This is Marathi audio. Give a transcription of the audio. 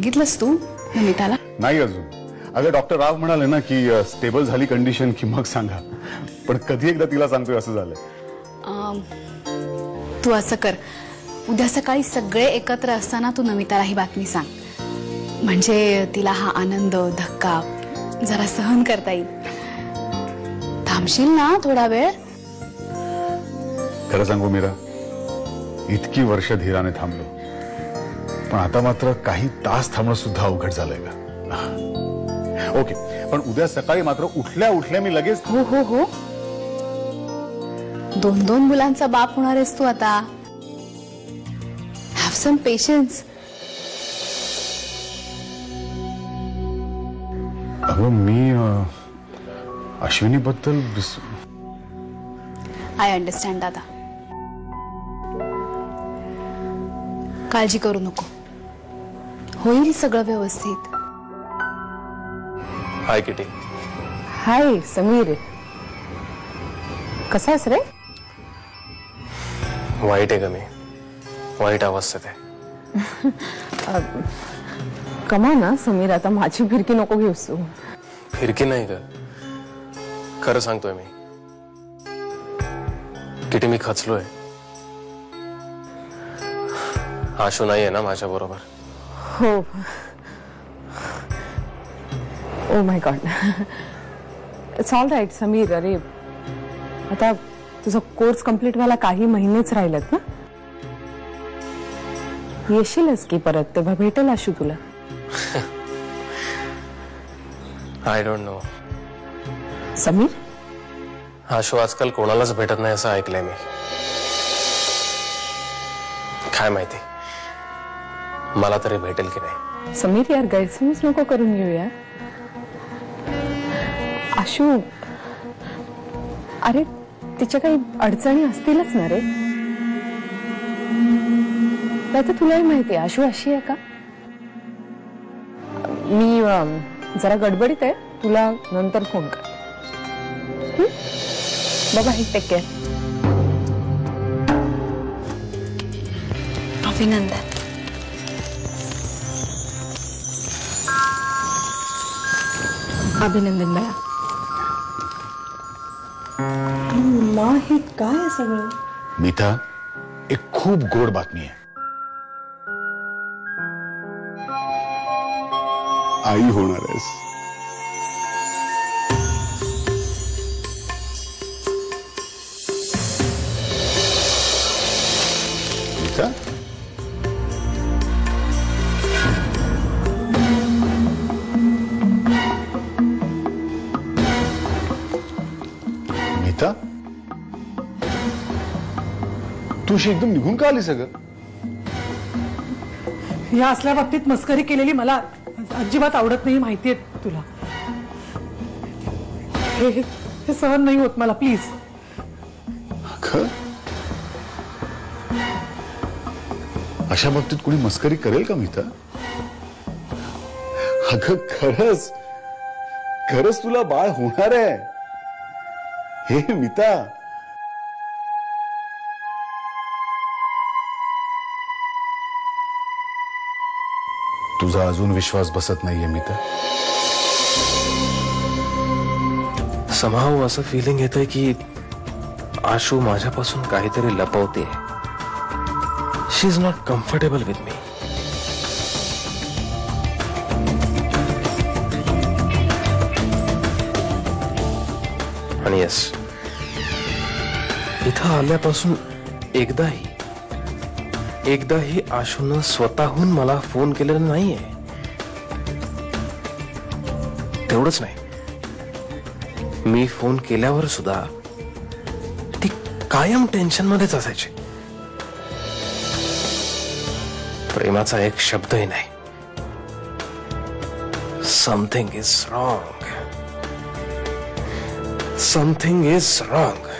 सांगितलंस तू नमिताला? नाही अजून. अगं डॉक्टर राव म्हणाले ना की स्टेबल झाली कंडिशन की मग सांगा, पण कधी एकदा तिला सांगतोय असं झालंय. तू असं कर, उद्या सकाळी सगळे एकत्र असताना तू नमिताला ही बातमी सांग, म्हणजे तिला हा आनंद धक्का जरा सहन करता येईल. थांबशील ना थोडा वेळ? खरं सांगू मीरा, इतकी वर्ष धीराने थांबलो, पण आता मात्र काही तास थांबणं सुद्धा अवघड झालंय का. ओके, पण उद्या सकाळी मात्र उठल्या उठल्या मी लगेच. हो हो हो, 2 मुलांचा बाप होणार आहेस तू आता. Have some patience. अगं मी अश्विनी बद्दल आय अंडरस्टँड दादा. काळजी करू नको, होईल सगळं व्यवस्थित. हाय किटी. हाय समीर, कसा आहेस रे? वाईट आहे का मी? वाईट अवस्थेत आहे. कमा ना समीर, आता माझी फिरकी नको घेऊस तू. फिरकी नाही का? खरं सांगतोय मी किटी, मी खचलोय. आशू नाही आहे ना माझ्या बरोबर. हो. Oh my God. It's all right Sameer. अरे आता तुझा कोर्स कंप्लीट व्हायला काही महिनेच राहिलेत ना. येशीलच की परत, तेव्हा भेटेल आशू तुला. I don't know Sameer. Ashu आजकाल कोणालाच भेटत नाही असं ऐकलंय मी. काय माहिती मला तरी भेटेल की नाही. समीर यार, गैरसमज नको करून घेऊया. आशू, अरे तिच्या काही अडचणी असतीलच ना रे. नाही तर तुलाही माहिती आहे आशू अशी आहे का. मी जरा गडबडीत आहे, तुला नंतर फोन कर. बाबा हे टेक केअर. अभिनंदन. अभिनंदन बाळा. माँ हे काय आहे सगळं? मीता, एक खूप गोड बातमी आहे. आई होणार आहेस. मीता, मीता, तू एकदम निघून का आली सगळं? या असल्या बाबतीत मस्करी केलेली मला अजिबात आवडत नाही, माहितीये तुला. हे सहन नाही होत मला, प्लीज. अशा बाबतीत कोणी मस्करी करेल का मीता? अगं खरंच खरंच तुला बाळ होणार आहे. हे मीता, तुझा अजून विश्वास बसत नाहीये मीता? समाव असं फिलिंग येतंय की आशू माझ्यापासून काहीतरी लपवते. She is not comfortable with me. आणि येस, इथं आल्यापासून एकदाही आशूनं स्वतःहून मला फोन केलेला नाहीये. तेवढंच नाही, मी फोन केल्यावर सुद्धा ती कायम टेन्शन मध्येच असायची. प्रेमाचा एक शब्दही नाही. Something is wrong. Something is wrong.